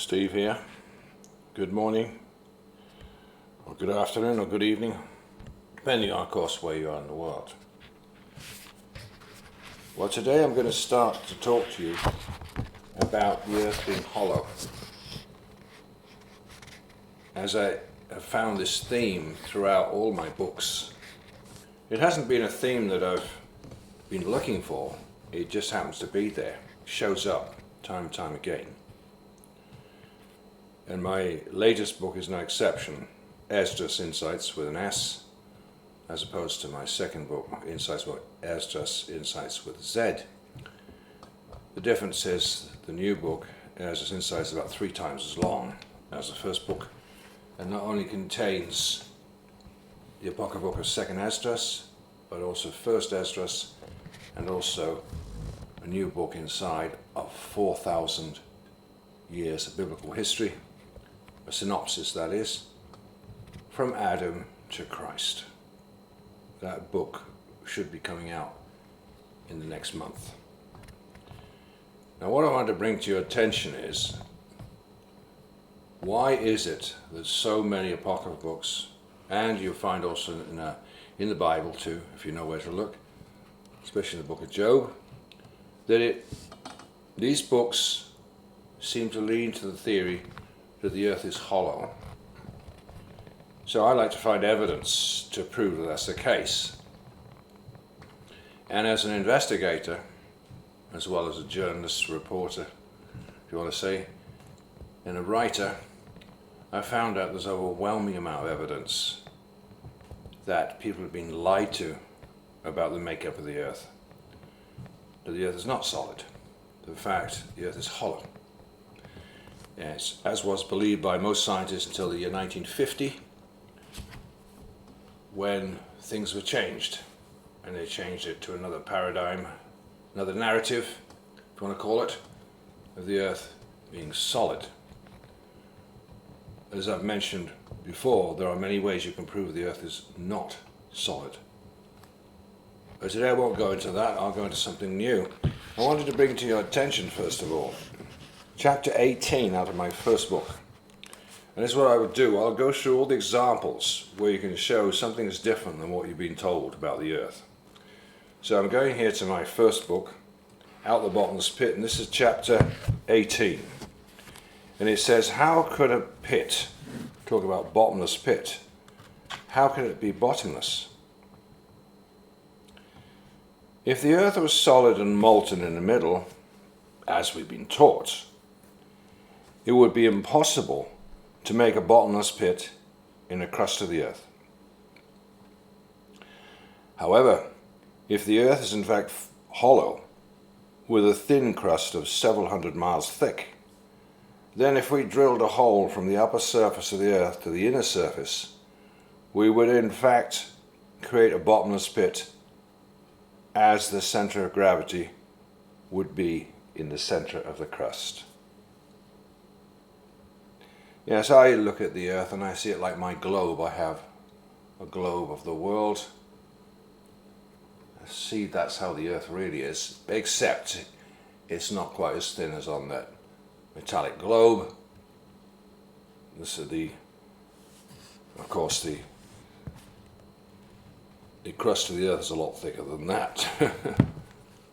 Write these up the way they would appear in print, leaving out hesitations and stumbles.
Steve here. Good morning, or good afternoon, or good evening, depending on, of course, where you are in the world. Well, today I'm going to start to talk to you about the earth being hollow. As I have found this theme throughout all my books, it hasn't been a theme that I've been looking for, it just happens to be there, shows up time and time again. And my latest book is no exception, EZDRAS Insights with an S, as opposed to my second book, EZDRAS Insights with a Z. The difference is the new book, EZDRAS Insights, is about 3 times as long as the first book, and not only contains the Apocryphal book of second EZDRAS, but also first EZDRAS, and also a new book inside of 4,000 years of biblical history, a synopsis that is, from Adam to Christ. That book should be coming out in the next month. Now what I want to bring to your attention is, why is it that so many apocryphal books, and you'll find also in the Bible too, if you know where to look, especially in the book of Job, that these books seem to lean to the theory that the earth is hollow. So I like to find evidence to prove that that's the case. And as an investigator, as well as a journalist, reporter, if you want to say, and a writer, I found out there's an overwhelming amount of evidence that people have been lied to about the makeup of the earth. That the earth is not solid. In fact, the earth is hollow. Yes, as was believed by most scientists until the year 1950, when things were changed, and they changed it to another paradigm, another narrative, if you want to call it, of the earth being solid. As I've mentioned before, there are many ways you can prove the earth is not solid. But today I won't go into that, I'll go into something new. I wanted to bring to your attention, first of all, chapter 18 out of my first book. And this is what I would do. I'll go through all the examples where you can show something is different than what you've been told about the earth. So I'm going here to my first book, Out the Bottomless Pit, and this is chapter 18. And it says, how could a pit, talk about bottomless pit, how could it be bottomless? If the earth was solid and molten in the middle, as we've been taught, it would be impossible to make a bottomless pit in the crust of the earth. However, if the earth is in fact hollow, with a thin crust of several hundred miles thick, then if we drilled a hole from the upper surface of the earth to the inner surface, we would in fact create a bottomless pit, as the center of gravity would be in the center of the crust. Yes, I look at the earth and I see it like my globe. I have a globe of the world. I see that's how the earth really is, except it's not quite as thin as on that metallic globe. This is of course the crust of the earth is a lot thicker than that.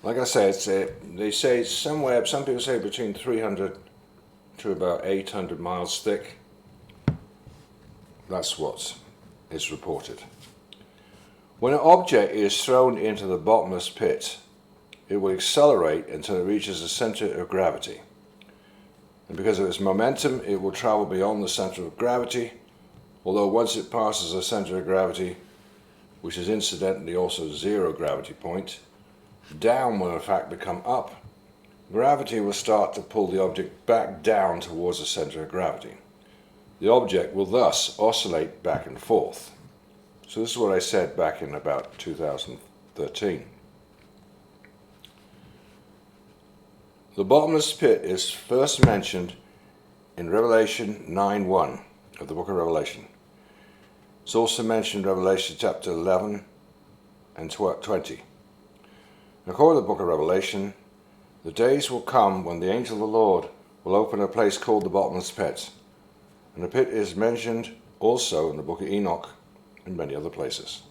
Like I say, they say somewhere, some people say between 300 to about 800 miles thick. That's what is reported. When an object is thrown into the bottomless pit, it will accelerate until it reaches the center of gravity. And because of its momentum, it will travel beyond the center of gravity, although once it passes the center of gravity, which is incidentally also zero gravity point, down will in fact become up. Gravity will start to pull the object back down towards the center of gravity. The object will thus oscillate back and forth. So this is what I said back in about 2013. The bottomless pit is first mentioned in Revelation 9:1 of the book of Revelation. It's also mentioned in Revelation chapter 11 and 20. According to the book of Revelation, the days will come when the angel of the Lord will open a place called the Bottomless Pit. And the pit is mentioned also in the book of Enoch and many other places.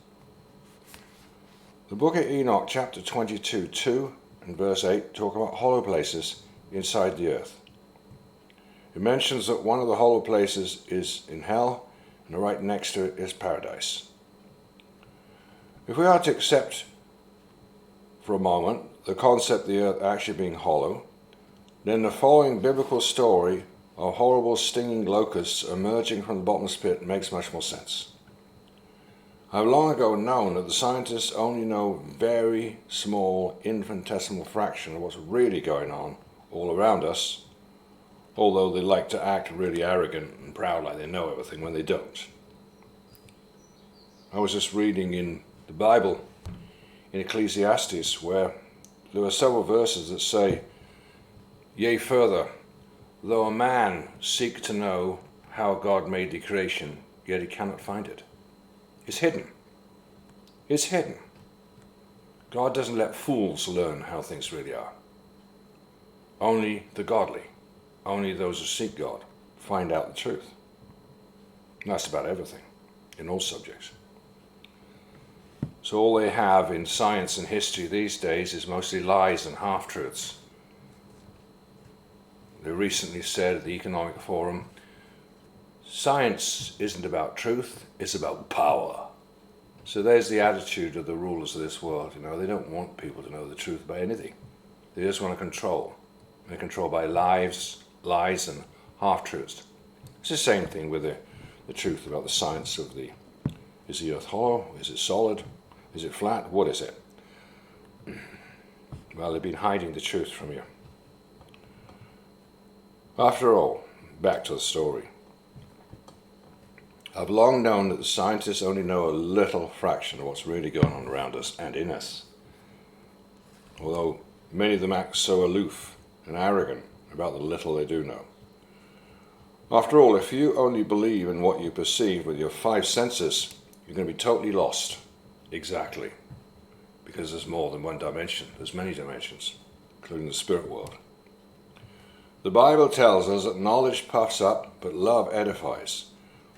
The book of Enoch, chapter 22, 2 and verse 8, talk about hollow places inside the earth. It mentions that one of the hollow places is in hell, and right next to it is paradise. If we are to accept for a moment the concept of the earth actually being hollow, then the following biblical story of horrible stinging locusts emerging from the bottomless pit makes much more sense. I've long ago known that the scientists only know a very small, infinitesimal fraction of what's really going on all around us, although they like to act really arrogant and proud like they know everything when they don't. I was just reading in the Bible, in Ecclesiastes, where there are several verses that say, "Yea, further, though a man seek to know how God made the creation, yet he cannot find it." It's hidden. It's hidden. God doesn't let fools learn how things really are. Only the godly, only those who seek God, find out the truth. And that's about everything, in all subjects. So all they have in science and history these days is mostly lies and half-truths. They recently said at the Economic Forum, science isn't about truth, it's about power. So there's the attitude of the rulers of this world. They don't want people to know the truth about anything. They just want to control. They're controlled by lies and half-truths. It's the same thing with the truth about the science of is the earth hollow? Is it solid? Is it flat? What is it? Well, they've been hiding the truth from you. After all, back to the story. I've long known that the scientists only know a little fraction of what's really going on around us and in us. Although many of them act so aloof and arrogant about the little they do know. After all, if you only believe in what you perceive with your five senses, you're going to be totally lost. Exactly. Because there's more than one dimension. There's many dimensions, including the spirit world. The Bible tells us that knowledge puffs up, but love edifies.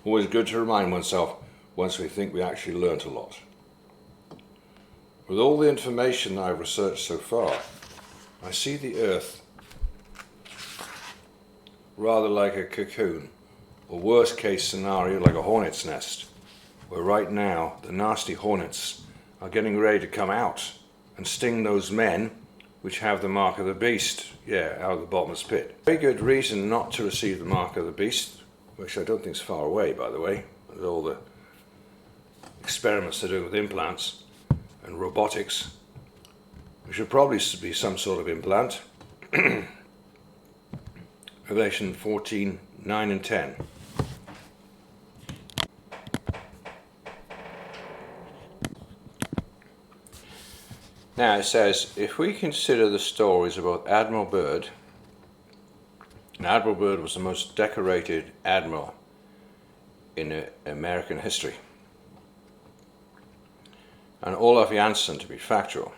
Always good to remind oneself once we think we actually learnt a lot. With all the information I've researched so far, I see the earth rather like a cocoon, or worst case scenario like a hornet's nest, where right now the nasty hornets are getting ready to come out and sting those men which have the mark of the beast, out of the bottomless pit. Very good reason not to receive the mark of the beast, which I don't think is far away, by the way, with all the experiments they're doing with implants and robotics. It should probably be some sort of implant. Revelation 14, 9 and 10. Now it says, if we consider the stories about Admiral Byrd, and Admiral Byrd was the most decorated admiral in American history, and Olaf Jansen to be factual,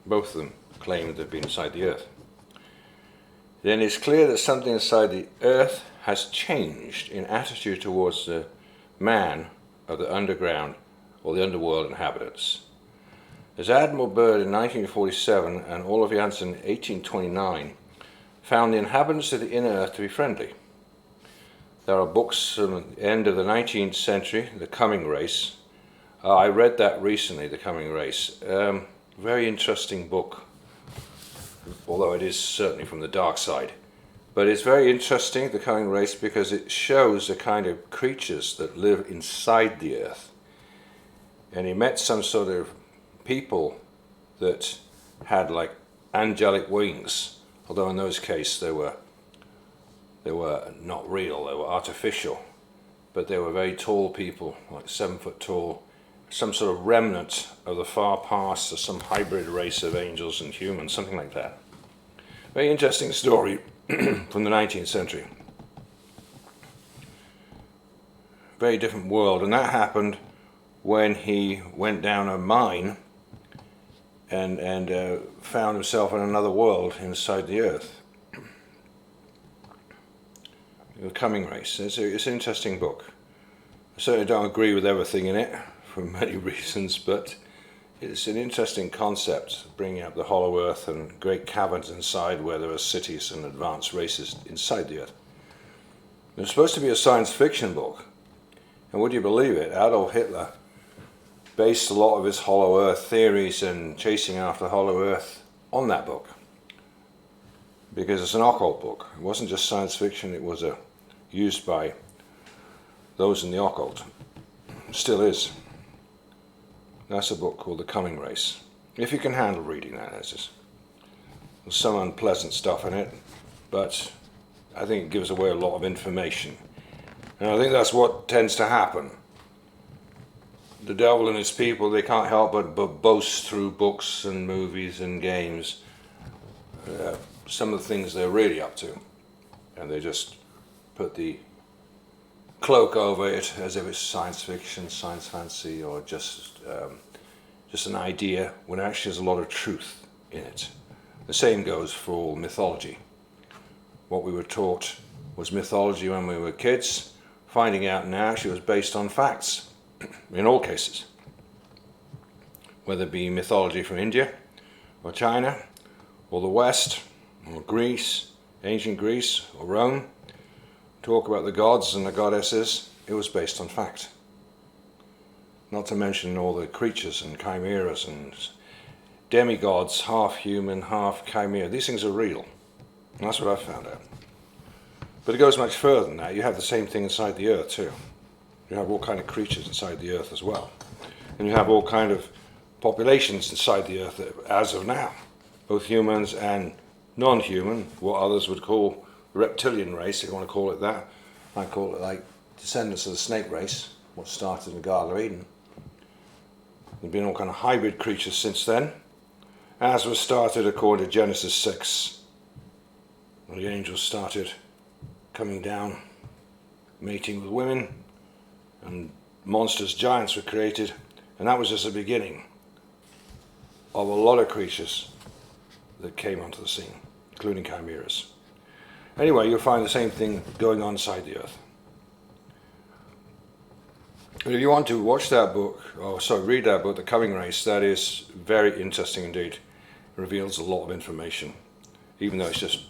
both of them claim they've been inside the earth, then it's clear that something inside the earth has changed in attitude towards the man of the underground or the underworld inhabitants. As Admiral Byrd in 1947 and Olaf Jansen in 1829 found the inhabitants of the inner earth to be friendly. There are books from the end of the 19th century, The Coming Race. I read that recently, The Coming Race. Very interesting book, although it is certainly from the dark side. But it's very interesting, The Coming Race, because it shows the kind of creatures that live inside the earth. And he met some sort of people that had like angelic wings, although in those cases they were not real, they were artificial, but they were very tall people, like 7 foot tall, some sort of remnant of the far past, or some hybrid race of angels and humans, something like that. Very interesting story from the 19th century. Very different world, and that happened when he went down a mine and found himself in another world inside the earth. The Coming Race. It's an interesting book. I certainly don't agree with everything in it for many reasons, but it's an interesting concept, bringing up the hollow earth and great caverns inside where there are cities and advanced races inside the earth. It was supposed to be a science fiction book, and would you believe it, Adolf Hitler based a lot of his hollow earth theories and chasing after hollow earth on that book, because it's an occult book. It wasn't just science fiction, it was used by those in the occult. It still is. That's a book called The Coming Race. If you can handle reading that, there's some unpleasant stuff in it, but I think it gives away a lot of information. And I think that's what tends to happen. The devil and his people, they can't help but boast through books and movies and games some of the things they're really up to. And they just put the cloak over it as if it's science fiction, science fantasy, or just an idea, when actually there's a lot of truth in it. The same goes for all mythology. What we were taught was mythology when we were kids, finding out now actually was based on facts, in all cases. Whether it be mythology from India, or China, or the West, or Greece, ancient Greece, or Rome, talk about the gods and the goddesses, it was based on fact. Not to mention all the creatures and chimeras and demigods, half human, half chimera. These things are real. And that's what I found out. But it goes much further than that. You have the same thing inside the earth too. You have all kind of creatures inside the earth as well. And you have all kind of populations inside the earth as of now. Both humans and non-human, what others would call the reptilian race, if you want to call it that. I call it like descendants of the snake race, what started in the Garden of Eden. There've been all kind of hybrid creatures since then, as was started according to Genesis 6, when the angels started coming down, mating with women, and monsters, giants were created, and that was just the beginning of a lot of creatures that came onto the scene, including chimeras. Anyway, you'll find the same thing going on inside the earth. But if you want to watch that book, read that book, The Coming Race, that is very interesting indeed. It reveals a lot of information, even though it's just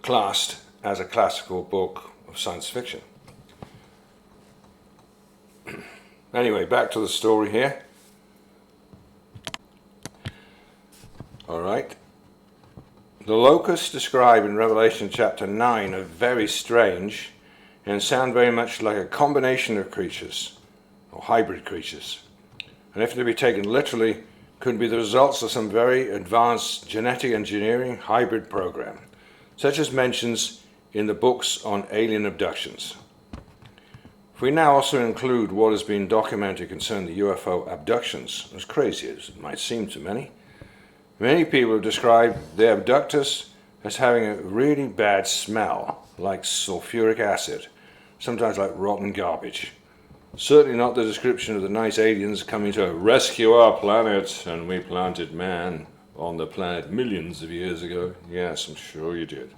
classed as a classical book of science fiction. Anyway, back to the story here. Alright. The locusts described in Revelation chapter 9 are very strange and sound very much like a combination of creatures, or hybrid creatures. And if to be taken literally, could be the results of some very advanced genetic engineering hybrid program, such as mentions in the books on alien abductions. If we now also include what has been documented concerning the UFO abductions, as crazy as it might seem to many, many people have described their abductors as having a really bad smell, like sulfuric acid, sometimes like rotten garbage. Certainly not the description of the nice aliens coming to rescue our planet, and we planted man on the planet millions of years ago. Yes, I'm sure you did.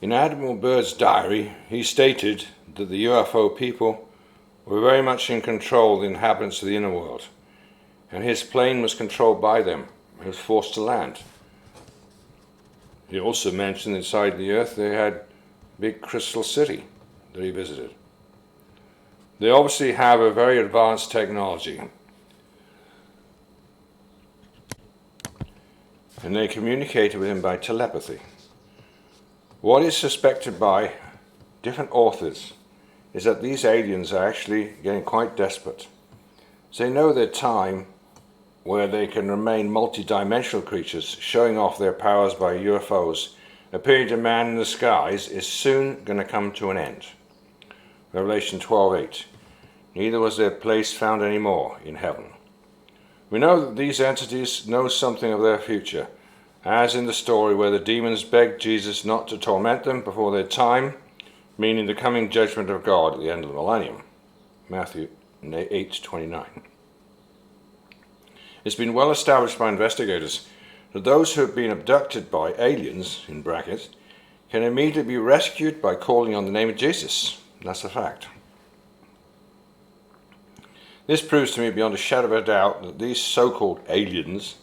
In Admiral Byrd's diary, he stated that the UFO people were very much in control of the inhabitants of the inner world, and his plane was controlled by them. He was forced to land. He also mentioned inside the earth they had a big crystal city that he visited. They obviously have a very advanced technology, and they communicated with him by telepathy. What is suspected by different authors is that these aliens are actually getting quite desperate. So they know their time where they can remain multi-dimensional creatures, showing off their powers by UFOs, appearing to man in the skies, is soon going to come to an end. Revelation 12:8. Neither was their place found any more in heaven. We know that these entities know something of their future, as in the story where the demons begged Jesus not to torment them before their time, meaning the coming judgment of God at the end of the millennium. Matthew 8:29. It's been well established by investigators that those who have been abducted by aliens, in brackets, can immediately be rescued by calling on the name of Jesus. That's a fact. This proves to me beyond a shadow of a doubt that these so-called aliens,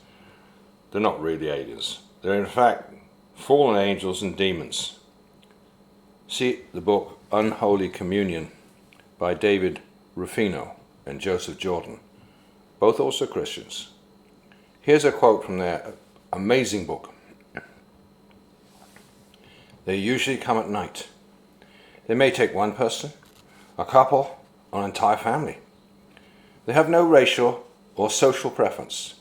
they're not really aliens. They're in fact fallen angels and demons. See the book Unholy Communion by David Ruffino and Joseph Jordan, both also Christians. Here's a quote from their amazing book. They usually come at night. They may take one person, a couple, or an entire family. They have no racial or social preference.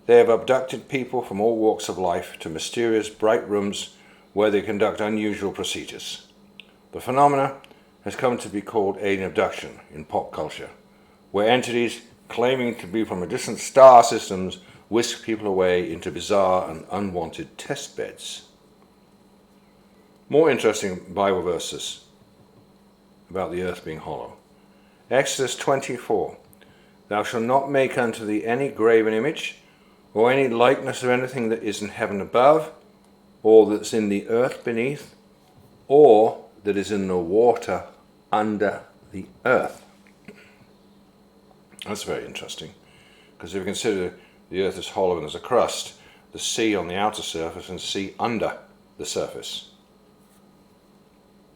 They have abducted people from all walks of life to mysterious bright rooms where they conduct unusual procedures. The phenomena has come to be called alien abduction in pop culture, where entities claiming to be from a distant star systems whisk people away into bizarre and unwanted test beds. More interesting Bible verses about the earth being hollow. Exodus 24. Thou shalt not make unto thee any graven image, or any likeness of anything that is in heaven above, or that's in the earth beneath, or that is in the water under the earth. That's very interesting, because if you consider the earth is hollow and there's a crust, the sea on the outer surface and sea under the surface,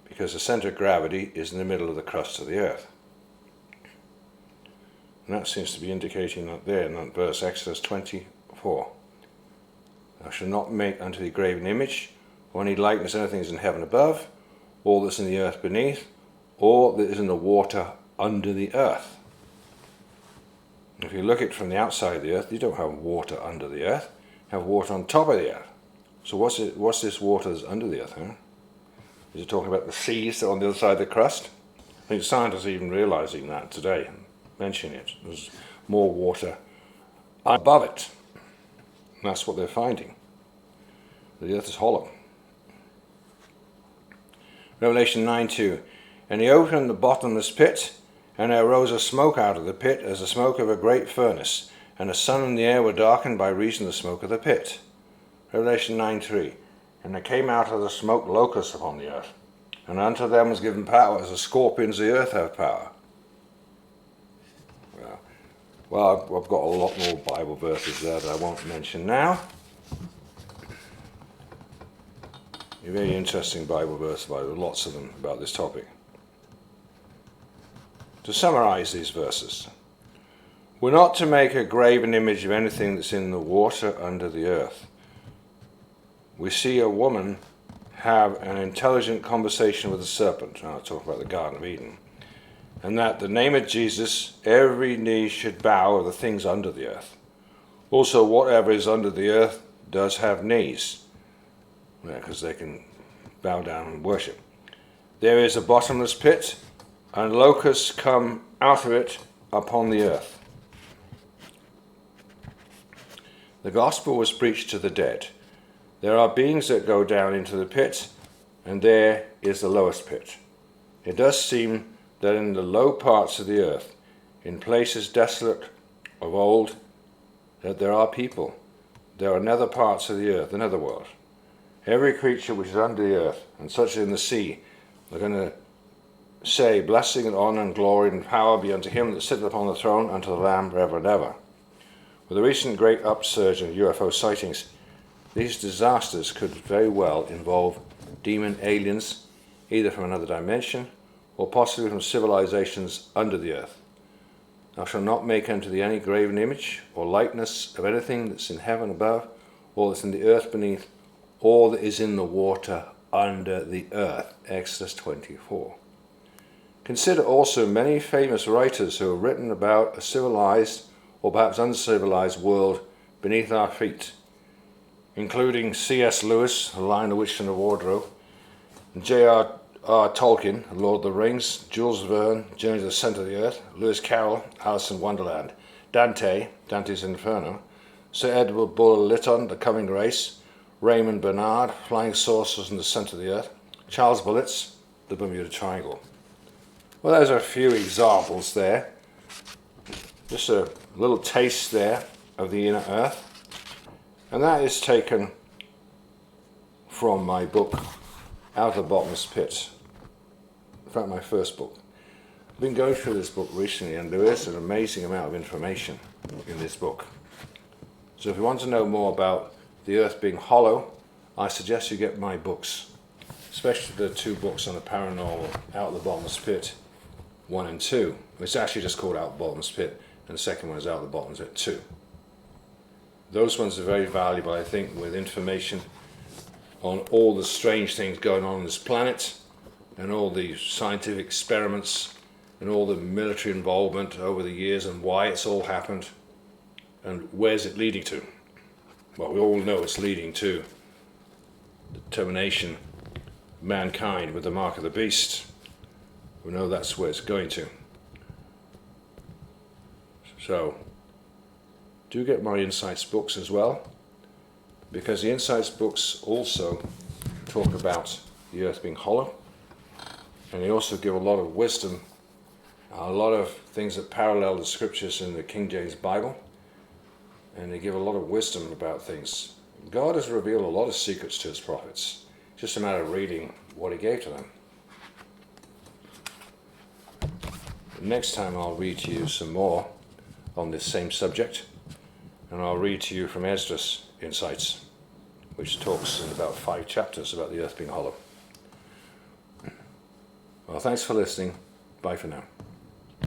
because the center of gravity is in the middle of the crust of the earth. And that seems to be indicating that there in that verse, Exodus 24. Thou shalt not make unto thee graven image, or any likeness of anything that is in heaven above, or that's in the earth beneath, or that is in the water under the earth. If you look at it from the outside of the earth, you don't have water under the earth, you have water on top of the earth. So what's this water that's under the earth, huh? Is it talking about the seas that are on the other side of the crust? I think scientists are even realizing that today, mentioning it. There's more water above it. And that's what they're finding. The earth is hollow. Revelation 9:2. And he opened the bottomless pit, and there arose a smoke out of the pit as the smoke of a great furnace, and the sun and the air were darkened by reason of the smoke of the pit. Revelation 9:3. And there came out of the smoke locusts upon the earth, and unto them was given power as the scorpions of the earth have power. Well, I've got a lot more Bible verses there that I won't mention now. A very interesting Bible verse, lots of them about this topic. To summarize these verses, we're not to make a graven image of anything that's in the water under the earth. We see a woman have an intelligent conversation with a serpent, and I'll talk about the Garden of Eden, and that the name of Jesus, every knee should bow of the things under the earth. Also, whatever is under the earth does have knees, because they can bow down and worship. There is a bottomless pit, and locusts come out of it upon the earth. The gospel was preached to the dead. There are beings that go down into the pit, and there is the lowest pit. It does seem that in the low parts of the earth, in places desolate of old, that there are people. There are nether parts of the earth, the netherworld. Every creature which is under the earth, and such in the sea, are going to say, blessing and honor and glory and power be unto him that sitteth upon the throne, unto the Lamb forever and ever. With the recent great upsurge in UFO sightings, these disasters could very well involve demon aliens, either from another dimension, or possibly from civilizations under the earth. Thou shalt not make unto thee any graven image, or likeness of anything that's in heaven above, or that's in the earth beneath, or that is in the water under the earth. Exodus 24. Consider also many famous writers who have written about a civilized, or perhaps uncivilized world beneath our feet, including C.S. Lewis, The Lion, the Witch and the Wardrobe, J.R.R. Tolkien, Lord of the Rings, Jules Verne, Journey to the Center of the Earth, Lewis Carroll, Alice in Wonderland, Dante, Dante's Inferno, Sir Edward Bulwer Lytton, The Coming Race, Raymond Bernard, Flying Saucers in the Center of the Earth, Charles Bullitt's The Bermuda Triangle. Well, there's a few examples there. Just a little taste there of the inner earth. And that is taken from my book, Out of the Bottomless Pit. In fact, my first book. I've been going through this book recently, and there is an amazing amount of information in this book. So if you want to know more about the earth being hollow, I suggest you get my books, especially the two books on the paranormal, Out of the Bottomless Pit 1 and 2. It's actually just called Out of the Bottomless Pit, and the second one is Out of the Bottomless Pit 2. Those ones are very valuable, I think, with information on all the strange things going on this planet, and all the scientific experiments, and all the military involvement over the years, and why it's all happened, and where's it leading to. Well, we all know it's leading to the termination of mankind with the mark of the beast. We know that's where it's going to. So, do get my Insights books as well, because the Insights books also talk about the earth being hollow, and they also give a lot of wisdom, a lot of things that parallel the scriptures in the King James Bible, and they give a lot of wisdom about things. God has revealed a lot of secrets to his prophets. It's just a matter of reading what he gave to them. Next time I'll read to you some more on this same subject, and I'll read to you from EZDRAS Insights, which talks in about 5 chapters about the earth being hollow. Well, thanks for listening. Bye for now.